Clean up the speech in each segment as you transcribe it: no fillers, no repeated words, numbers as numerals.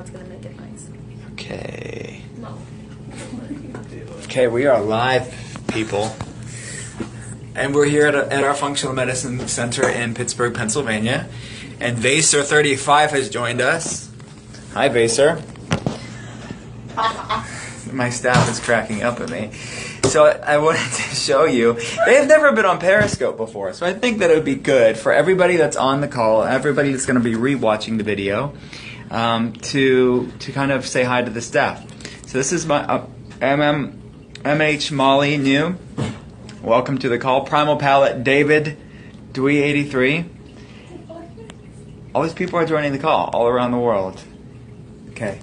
it's going to make it nice. Okay. No. Okay, we are live, people. And we're here at our Functional Medicine Center in Pittsburgh, Pennsylvania. And Vaser35 has joined us. Hi, Vaser. My staff is cracking up at me. So I wanted to show you. They have never been on Periscope before, so I think that it would be good for everybody that's on the call, everybody that's going to be rewatching the video, to kind of say hi to the staff. So this is my MH Molly New. Welcome to the call. Primal Palate David Dwee83. All these people are joining the call all around the world. Okay.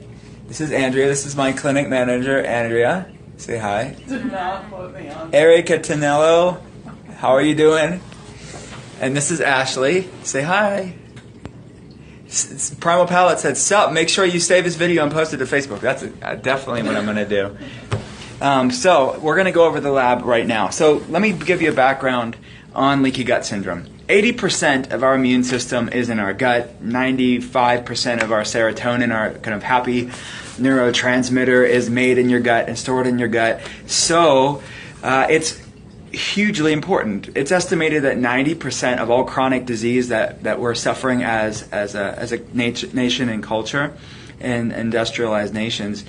This is Andrea. This is my clinic manager, Andrea. Say hi. Do not put me on. Erica Tonello. How are you doing? And this is Ashley. Say hi. Primal Palate said, sup, make sure you save this video and post it to Facebook. That's definitely what I'm going to do. So we're going to go over the lab right now. So let me give you a background on leaky gut syndrome. 80% of our immune system is in our gut. 95% of our serotonin, our kind of happy neurotransmitter, is made in your gut and stored in your gut. So it's hugely important. It's estimated that 90% of all chronic disease that we're suffering as a nation and culture in industrialized nations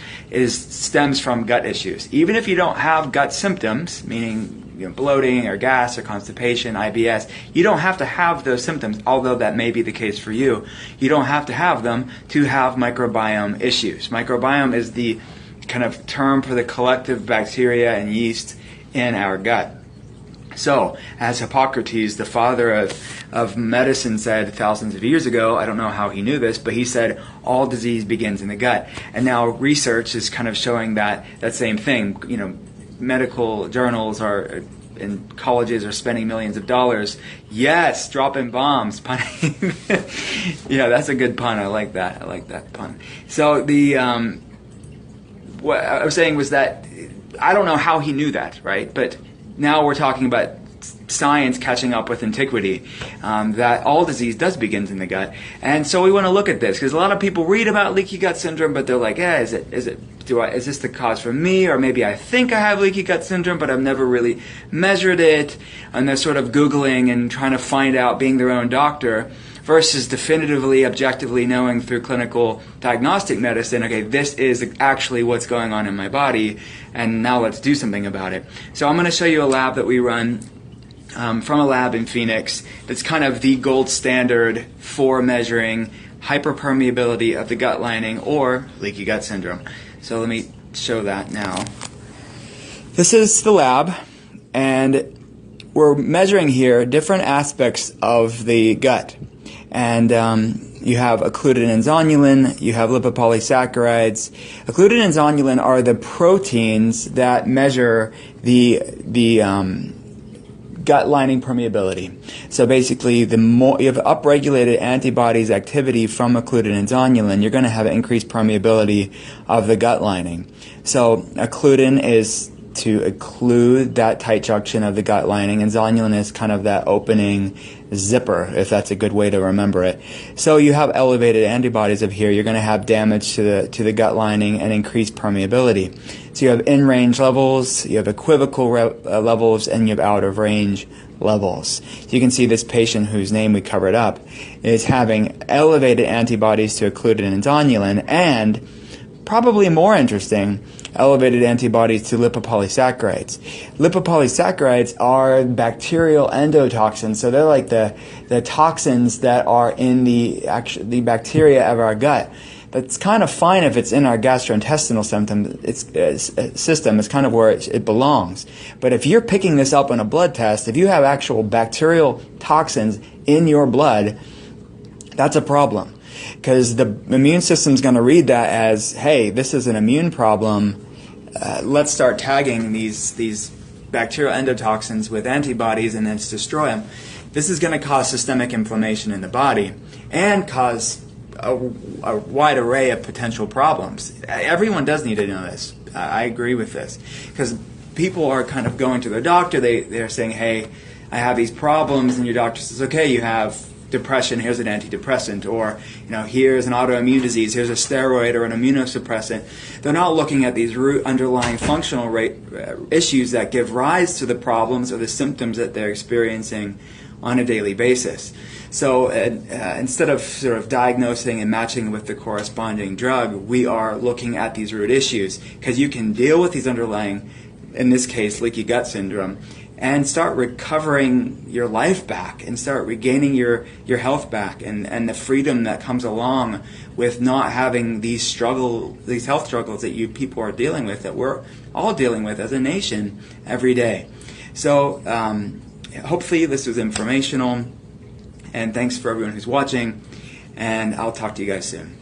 stems from gut issues. Even if you don't have gut symptoms, meaning bloating or gas or constipation, IBS, you don't have to have those symptoms, although that may be the case for you. You don't have to have them to have microbiome issues. Microbiome is the kind of term for the collective bacteria and yeast in our gut. So, as Hippocrates, the father of medicine, said thousands of years ago, I don't know how he knew this, but he said all disease begins in the gut. And now research is kind of showing that same thing. Medical journals and colleges are spending millions of dollars. Yes, dropping bombs. Punning. Yeah, that's a good pun. I like that. I like that pun. So what I was saying was that I don't know how he knew that, right? But now we're talking about science catching up with antiquity, that all disease does begin in the gut. And so we want to look at this, because a lot of people read about leaky gut syndrome, but they're like, is this the cause for me? Or maybe I think I have leaky gut syndrome, but I've never really measured it. And they're sort of Googling and trying to find out, being their own doctor, versus definitively, objectively knowing through clinical diagnostic medicine, okay, this is actually what's going on in my body, and now let's do something about it. So I'm going to show you a lab that we run from a lab in Phoenix that's kind of the gold standard for measuring hyperpermeability of the gut lining or leaky gut syndrome. So let me show that now. This is the lab, and we're measuring here different aspects of the gut. And you have occludin and zonulin, you have lipopolysaccharides. Occludin and zonulin are the proteins that measure the gut lining permeability. So basically, the more you have upregulated antibodies activity from occludin and zonulin, you're going to have increased permeability of the gut lining. So occludin is to occlude that tight junction of the gut lining, and zonulin is kind of that opening zipper, if that's a good way to remember it. So you have elevated antibodies of here, you're going to have damage to the gut lining and increased permeability. So you have in-range levels, you have equivocal levels, and you have out-of-range levels. So you can see this patient whose name we covered up is having elevated antibodies to occludin and zonulin, and probably more interesting, elevated antibodies to lipopolysaccharides. Lipopolysaccharides are bacterial endotoxins, so they're like the toxins that are in the bacteria of our gut. That's kind of fine if it's in our gastrointestinal system. It's kind of where it belongs. But if you're picking this up on a blood test, if you have actual bacterial toxins in your blood, that's a problem. Because the immune system's going to read that as, hey, this is an immune problem. Let's start tagging these bacterial endotoxins with antibodies and let's destroy them. This is going to cause systemic inflammation in the body and cause a wide array of potential problems. Everyone does need to know this. I agree with this. Because people are kind of going to their doctor. They're saying, hey, I have these problems, and your doctor says, okay, you have depression, here's an antidepressant, or here's an autoimmune disease, here's a steroid or an immunosuppressant. They're not looking at these root underlying functional issues that give rise to the problems or the symptoms that they're experiencing on a daily basis. So instead of sort of diagnosing and matching with the corresponding drug, we are looking at these root issues, because you can deal with these underlying, in this case, leaky gut syndrome, and start recovering your life back and start regaining your health back and the freedom that comes along with not having these health struggles that you people are dealing with, that we're all dealing with as a nation every day. So hopefully this was informational, and thanks for everyone who's watching, and I'll talk to you guys soon.